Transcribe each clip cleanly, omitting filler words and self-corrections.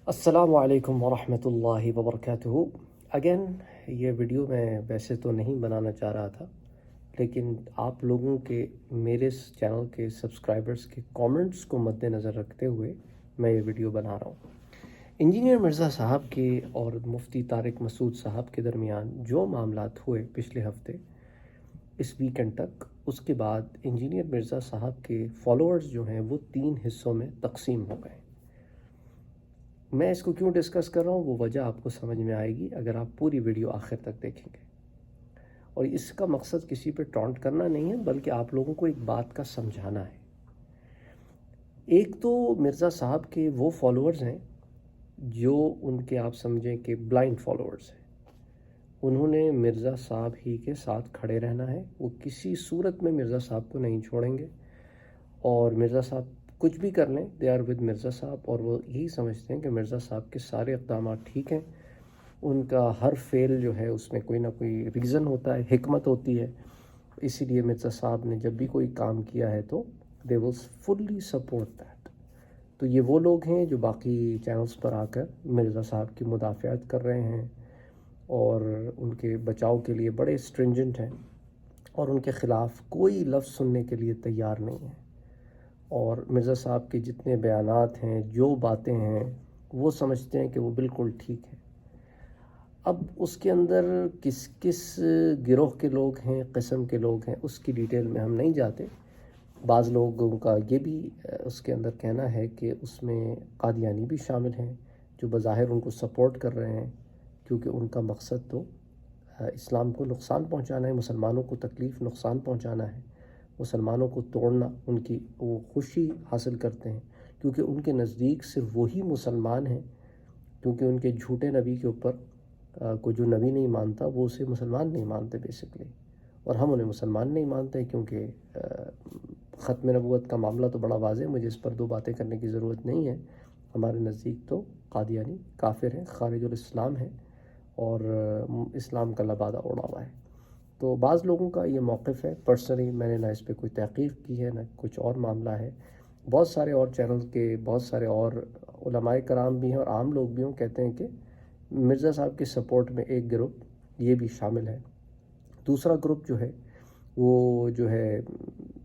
السلام علیکم ورحمۃ اللہ وبرکاتہ۔ اگین یہ ویڈیو میں ویسے تو نہیں بنانا چاہ رہا تھا، لیکن آپ لوگوں کے میرے چینل کے سبسکرائبرز کے کامنٹس کو مد نظر رکھتے ہوئے میں یہ ویڈیو بنا رہا ہوں۔ انجینئر مرزا صاحب کے اور مفتی طارق مسعود صاحب کے درمیان جو معاملات ہوئے پچھلے ہفتے اس ویکنڈ تک، اس کے بعد انجینئر مرزا صاحب کے فالوورز جو ہیں وہ 3 حصوں میں تقسیم ہو گئے۔ میں اس کو کیوں ڈسکس کر رہا ہوں وہ وجہ آپ کو سمجھ میں آئے گی اگر آپ پوری ویڈیو آخر تک دیکھیں گے۔ اور اس کا مقصد کسی پہ ٹونٹ کرنا نہیں ہے، بلکہ آپ لوگوں کو ایک بات کا سمجھانا ہے۔ ایک تو مرزا صاحب کے وہ فالوورز ہیں جو ان کے آپ سمجھیں کہ بلائنڈ فالوورز ہیں، انہوں نے مرزا صاحب ہی کے ساتھ کھڑے رہنا ہے، وہ کسی صورت میں مرزا صاحب کو نہیں چھوڑیں گے، اور مرزا صاحب کچھ بھی کر لیں دے آر ود مرزا صاحب، اور وہ یہی سمجھتے ہیں کہ مرزا صاحب کے سارے اقدامات ٹھیک ہیں، ان کا ہر فیل جو ہے اس میں کوئی نہ کوئی ریزن ہوتا ہے، حکمت ہوتی ہے، اسی لیے مرزا صاحب نے جب بھی کوئی کام کیا ہے تو دے ول فلی سپورٹ دیٹ۔ تو یہ وہ لوگ ہیں جو باقی چینلز پر آ کر مرزا صاحب کی مدافعت کر رہے ہیں اور ان کے بچاؤ کے لیے بڑے اسٹرنجنٹ ہیں، اور ان کے خلاف کوئی لفظ سننے کے لیے تیار نہیں ہیں، اور مرزا صاحب کے جتنے بیانات ہیں، جو باتیں ہیں، وہ سمجھتے ہیں کہ وہ بالکل ٹھیک ہے۔ اب اس کے اندر کس کس گروہ کے لوگ ہیں، قسم کے لوگ ہیں، اس کی ڈیٹیل میں ہم نہیں جاتے۔ بعض لوگوں کا یہ بھی اس کے اندر کہنا ہے کہ اس میں قادیانی بھی شامل ہیں جو بظاہر ان کو سپورٹ کر رہے ہیں، کیونکہ ان کا مقصد تو اسلام کو نقصان پہنچانا ہے، مسلمانوں کو تکلیف نقصان پہنچانا ہے، مسلمانوں کو توڑنا، ان کی وہ خوشی حاصل کرتے ہیں، کیونکہ ان کے نزدیک صرف وہی مسلمان ہیں، کیونکہ ان کے جھوٹے نبی کے اوپر کو جو نبی نہیں مانتا وہ اسے مسلمان نہیں مانتے بیسکلی، اور ہم انہیں مسلمان نہیں مانتے کیونکہ ختم نبوت کا معاملہ تو بڑا واضح ہے، مجھے اس پر دو باتیں کرنے کی ضرورت نہیں ہے۔ ہمارے نزدیک تو قادیانی کافر ہیں، خارج الاسلام ہیں، اور اسلام کا لبادہ اوڑھا ہوا ہے۔ تو بعض لوگوں کا یہ موقف ہے، پرسنلی میں نے نہ اس پہ کوئی تحقیق کی ہے نہ کچھ اور معاملہ ہے۔ بہت سارے اور چینل کے بہت سارے اور علماء کرام بھی ہیں اور عام لوگ بھی ہوں، کہتے ہیں کہ مرزا صاحب کے سپورٹ میں ایک گروپ یہ بھی شامل ہے، دوسرا گروپ جو ہے وہ جو ہے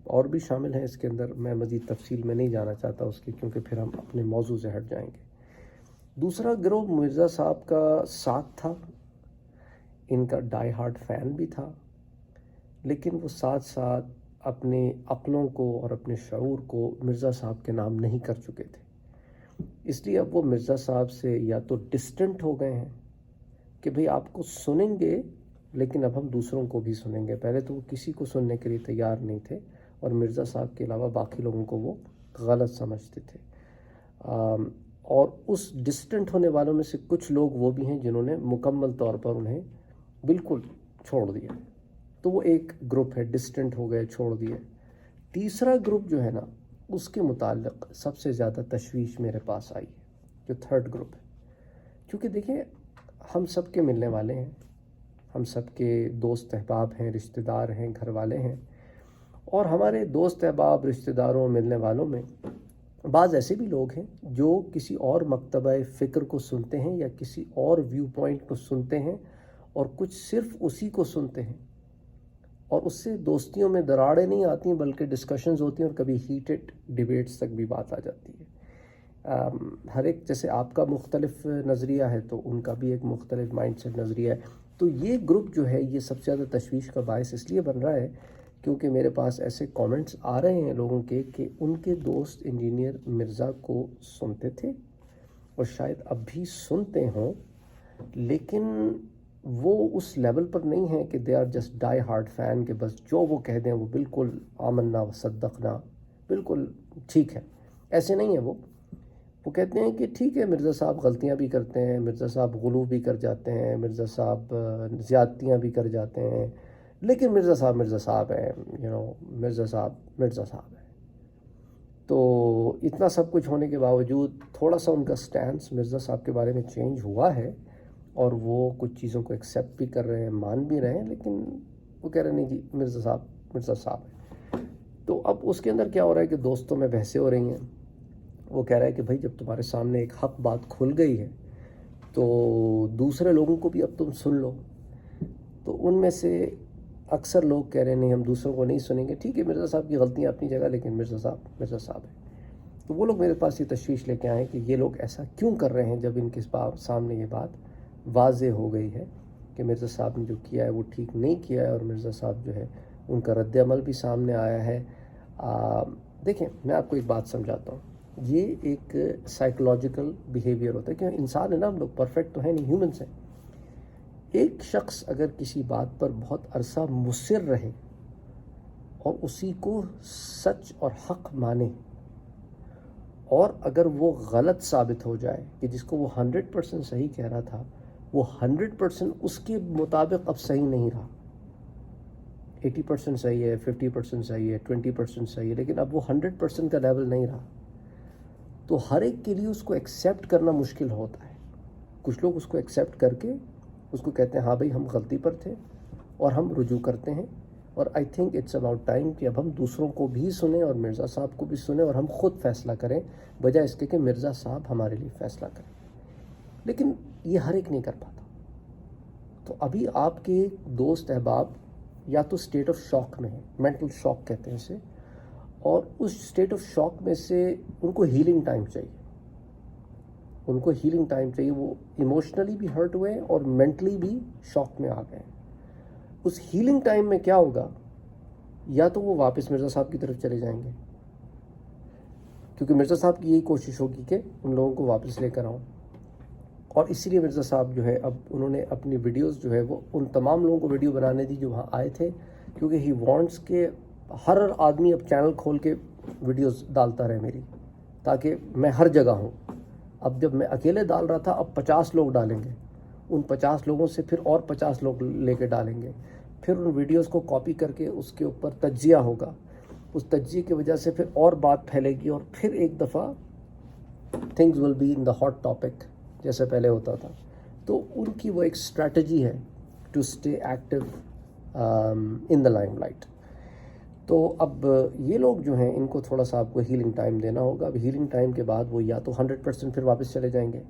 اور بھی شامل ہیں اس کے اندر۔ میں مزید تفصیل میں نہیں جانا چاہتا اس کی، کیونکہ پھر ہم اپنے موضوع سے ہٹ جائیں گے۔ دوسرا گروہ مرزا صاحب کا ساتھ تھا، ان کا ڈائی ہارڈ فین بھی تھا، لیکن وہ ساتھ ساتھ اپنے عقلوں کو اور اپنے شعور کو مرزا صاحب کے نام نہیں کر چکے تھے، اس لیے اب وہ مرزا صاحب سے یا تو ڈسٹنٹ ہو گئے ہیں کہ بھئی آپ کو سنیں گے لیکن اب ہم دوسروں کو بھی سنیں گے۔ پہلے تو وہ کسی کو سننے کے لیے تیار نہیں تھے، اور مرزا صاحب کے علاوہ باقی لوگوں کو وہ غلط سمجھتے تھے، اور اس ڈسٹنٹ ہونے والوں میں سے کچھ لوگ وہ بھی ہیں جنہوں نے مکمل طور پر انہیں بالکل چھوڑ دیا۔ تو وہ ایک گروپ ہے، ڈسٹنٹ ہو گئے، چھوڑ دیے۔ تیسرا گروپ جو ہے نا، اس کے متعلق سب سے زیادہ تشویش میرے پاس آئی ہے، جو تھرڈ گروپ ہے، کیونکہ دیکھیں ہم سب کے ملنے والے ہیں، ہم سب کے دوست احباب ہیں، رشتہ دار ہیں، گھر والے ہیں، اور ہمارے دوست احباب، رشتہ داروں، ملنے والوں میں بعض ایسے بھی لوگ ہیں جو کسی اور مکتبہ فکر کو سنتے ہیں یا کسی اور ویو پوائنٹ کو سنتے ہیں، اور کچھ صرف اسی کو سنتے ہیں، اور اس سے دوستیوں میں دراڑیں نہیں آتی بلکہ ڈسکشنز ہوتی ہیں، اور کبھی ہیٹڈ ڈیبیٹس تک بھی بات آ جاتی ہے۔ ہر ایک جیسے آپ کا مختلف نظریہ ہے تو ان کا بھی ایک مختلف مائنڈ سیٹ نظریہ ہے۔ تو یہ گروپ جو ہے یہ سب سے زیادہ تشویش کا باعث اس لیے بن رہا ہے کیونکہ میرے پاس ایسے کامنٹس آ رہے ہیں لوگوں کے کہ ان کے دوست انجینئر مرزا کو سنتے تھے اور شاید اب بھی سنتے ہوں، لیکن وہ اس لیول پر نہیں ہیں کہ they are just die hard fan, کہ بس جو وہ کہہ دیں وہ بالکل آمنا و صدقنا، بالکل ٹھیک ہے، ایسے نہیں ہیں وہ کہتے ہیں کہ ٹھیک ہے، مرزا صاحب غلطیاں بھی کرتے ہیں، مرزا صاحب غلو بھی کر جاتے ہیں، مرزا صاحب زیادتیاں بھی کر جاتے ہیں، لیکن مرزا صاحب ہیں، مرزا صاحب ہیں۔ تو اتنا سب کچھ ہونے کے باوجود تھوڑا سا ان کا سٹینس مرزا صاحب کے بارے میں چینج ہوا ہے، اور وہ کچھ چیزوں کو ایکسیپٹ بھی کر رہے ہیں، مان بھی رہے ہیں، لیکن وہ کہہ رہے نہیں جی مرزا صاحب ہے۔ تو اب اس کے اندر کیا ہو رہا ہے کہ دوستوں میں بحثیں ہو رہی ہیں، وہ کہہ رہا ہے کہ بھائی جب تمہارے سامنے ایک حق بات کھل گئی ہے تو دوسرے لوگوں کو بھی اب تم سن لو. تو ان میں سے اکثر لوگ کہہ رہے ہیں نہیں ہم دوسروں کو نہیں سنیں گے. ٹھیک ہے، مرزا صاحب کی غلطیاں اپنی جگہ، لیکن مرزا صاحب ہیں. تو وہ لوگ میرے پاس یہ تشویش لے کے آئے کہ یہ لوگ ایسا کیوں کر رہے ہیں جب ان کے سامنے یہ بات واضح ہو گئی ہے کہ مرزا صاحب نے جو کیا ہے وہ ٹھیک نہیں کیا ہے، اور مرزا صاحب جو ہے ان کا رد عمل بھی سامنے آیا ہے. دیکھیں میں آپ کو ایک بات سمجھاتا ہوں. یہ ایک سائیکولوجیکل بیہیویئر ہوتا ہے کہ انسان ہے نا، ہم لوگ پرفیکٹ تو ہیں نہیں، ہیومنس ہیں. ایک شخص اگر کسی بات پر بہت عرصہ مصر رہے اور اسی کو سچ اور حق مانے، اور اگر وہ غلط ثابت ہو جائے کہ جس کو وہ 100% صحیح کہہ رہا تھا وہ 100% اس کے مطابق اب صحیح نہیں رہا، 80% صحیح ہے، 50% صحیح ہے، 20% صحیح ہے، لیکن اب وہ 100% کا لیول نہیں رہا، تو ہر ایک کے لیے اس کو ایکسیپٹ کرنا مشکل ہوتا ہے. کچھ لوگ اس کو ایکسیپٹ کر کے اس کو کہتے ہیں ہاں بھائی ہم غلطی پر تھے اور ہم رجوع کرتے ہیں. اور I think it's about time کہ اب ہم دوسروں کو بھی سنیں اور مرزا صاحب کو بھی سنیں اور ہم خود فیصلہ کریں، بجائے اس کے کہ مرزا صاحب ہمارے لیے فیصلہ کریں. لیکن یہ ہر ایک نہیں کر پاتا. تو ابھی آپ کے دوست احباب یا تو اسٹیٹ آف شاک میں ہیں، مینٹل شاک کہتے ہیں اسے، اور اس اسٹیٹ آف شاک میں سے ان کو ہیلنگ ٹائم چاہیے. ان کو ہیلنگ ٹائم چاہیے. وہ ایموشنلی بھی ہرٹ ہوئے اور مینٹلی بھی شاک میں آ گئے. اس ہیلنگ ٹائم میں کیا ہوگا، یا تو وہ واپس مرزا صاحب کی طرف چلے جائیں گے، کیونکہ مرزا صاحب کی یہی کوشش ہوگی کہ ان لوگوں کو واپس لے کر آؤں. اور اسی لیے مرزا صاحب جو ہے اب انہوں نے اپنی ویڈیوز جو ہے وہ ان تمام لوگوں کو ویڈیو بنانے دی جو وہاں آئے تھے، کیونکہ ہی وانٹس کہ ہر آدمی اب چینل کھول کے ویڈیوز ڈالتا رہے میری، تاکہ میں ہر جگہ ہوں. اب جب میں اکیلے ڈال رہا تھا، اب 50 لوگ ڈالیں گے، ان 50 لوگوں سے پھر اور 50 لوگ لے کے ڈالیں گے، پھر ان ویڈیوز کو کاپی کر کے اس کے اوپر تجزیہ ہوگا. اس تجزیے کی وجہ سے پھر اور بات پھیلے گی، اور پھر ایک دفعہ things will be in the hot topic جیسے پہلے ہوتا تھا. تو ان کی وہ ایک اسٹریٹجی ہے to stay active in the limelight. تو اب یہ لوگ جو ہیں ان کو تھوڑا سا آپ کو ہیلنگ ٹائم دینا ہوگا. اب ہیلنگ ٹائم کے بعد وہ یا تو 100% پھر واپس چلے جائیں گے،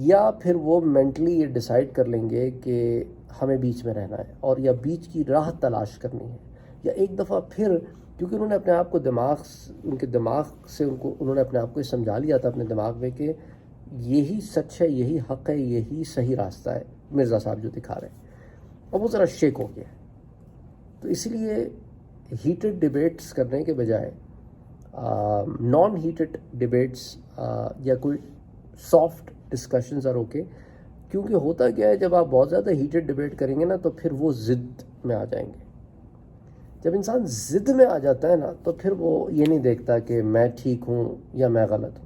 یا پھر وہ مینٹلی یہ ڈیسائیڈ کر لیں گے کہ ہمیں بیچ میں رہنا ہے، اور یا بیچ کی راہ تلاش کرنی ہے. یا ایک دفعہ پھر، کیونکہ انہوں نے اپنے آپ کو ان کے دماغ سے انہوں نے اپنے آپ کو یہ سمجھا لیا تھا اپنے دماغ میں کہ یہی سچ ہے، یہی حق ہے، یہی صحیح راستہ ہے مرزا صاحب جو دکھا رہے ہیں. اور وہ ذرا شیک ہو گیا. تو اس لیے ہیٹڈ ڈیبیٹس کرنے کے بجائے نان ہیٹڈ ڈیبیٹس یا کوئی سافٹ ڈسکشنز آر اوکے. کیونکہ ہوتا کیا ہے، جب آپ بہت زیادہ ہیٹڈ ڈیبیٹ کریں گے نا تو پھر وہ ضد میں آ جائیں گے. جب انسان ضد میں آ جاتا ہے نا تو پھر وہ یہ نہیں دیکھتا کہ میں ٹھیک ہوں یا میں غلط ہوں.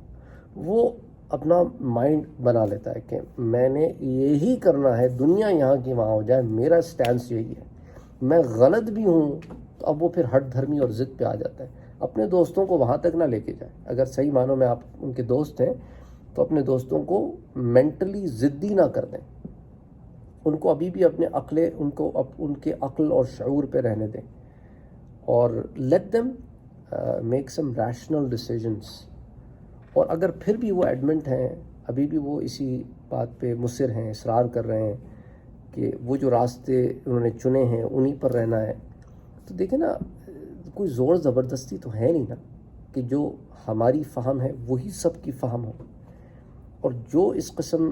وہ اپنا مائنڈ بنا لیتا ہے کہ میں نے یہی کرنا ہے، دنیا یہاں کی وہاں ہو جائے، میرا سٹینس یہی ہے، میں غلط بھی ہوں. تو اب وہ پھر ہٹ دھرمی اور ضد پہ آ جاتا ہے. اپنے دوستوں کو وہاں تک نہ لے کے جائے. اگر صحیح معنوں میں آپ ان کے دوست ہیں تو اپنے دوستوں کو مینٹلی ضدی نہ کر دیں. ان کو ابھی بھی اپنے ان کے عقل اور شعور پہ رہنے دیں، اور let them make some rational decisions. اور اگر پھر بھی وہ ایڈمنٹ ہیں، ابھی بھی وہ اسی بات پہ مصر ہیں، اصرار کر رہے ہیں کہ وہ جو راستے انہوں نے چنے ہیں انہی پر رہنا ہے، تو دیکھیں نا، کوئی زور زبردستی تو ہے نہیں نا کہ جو ہماری فہم ہے وہی سب کی فہم ہو. اور جو اس قسم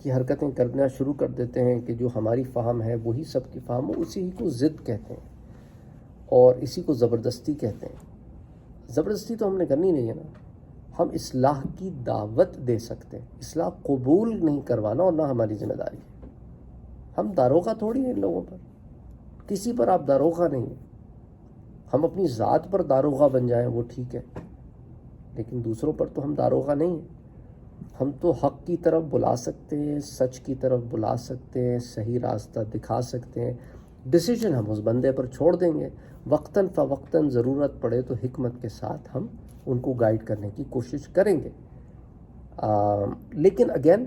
کی حرکتیں کرنا شروع کر دیتے ہیں کہ جو ہماری فہم ہے وہی سب کی فہم ہو، اسی کو ضد کہتے ہیں اور اسی کو زبردستی کہتے ہیں. زبردستی تو ہم نے کرنی نہیں ہے نا. ہم اصلاح کی دعوت دے سکتے ہیں، اصلاح قبول نہیں کروانا اور نہ ہماری ذمہ داری ہے. ہم داروغہ تھوڑی ہیں ان لوگوں پر، کسی پر آپ داروغہ نہیں ہیں. ہم اپنی ذات پر داروغہ بن جائیں وہ ٹھیک ہے، لیکن دوسروں پر تو ہم داروغہ نہیں ہیں. ہم تو حق کی طرف بلا سکتے ہیں، سچ کی طرف بلا سکتے ہیں، صحیح راستہ دکھا سکتے ہیں. ڈیسیجن ہم اس بندے پر چھوڑ دیں گے. وقتاً فوقتاً ضرورت پڑے تو حکمت کے ساتھ ہم ان کو گائیڈ کرنے کی کوشش کریں گے. لیکن اگین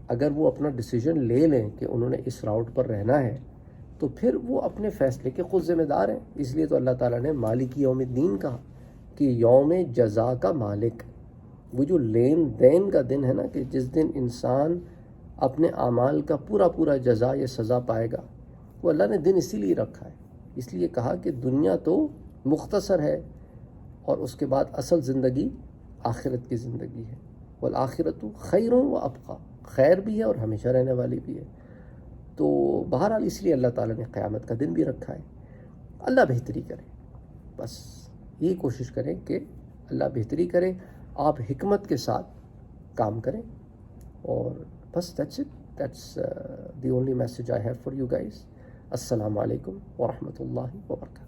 اگر وہ اپنا ڈیسیجن لے لیں کہ انہوں نے اس راؤٹ پر رہنا ہے تو پھر وہ اپنے فیصلے کے خود ذمہ دار ہیں. اس لیے تو اللہ تعالیٰ نے مالک یوم الدین کہا کہ یوم جزا کا مالک. وہ جو لین دین کا دن ہے نا، کہ جس دن انسان اپنے اعمال کا پورا پورا جزا یا سزا پائے گا، وہ اللہ نے دن اسی لیے رکھا ہے. اس لیے کہا کہ دنیا تو مختصر ہے، اور اس کے بعد اصل زندگی آخرت کی زندگی ہے. والآخرت خیر و ابقا، خیر بھی ہے اور ہمیشہ رہنے والی بھی ہے. تو بہرحال اس لیے اللہ تعالیٰ نے قیامت کا دن بھی رکھا ہے. اللہ بہتری کرے، بس یہی کوشش کریں کہ اللہ بہتری کرے، آپ حکمت کے ساتھ کام کریں، اور بس that's it. That's the only message I have for you guys. السلام علیکم ورحمۃ اللہ وبرکاتہ.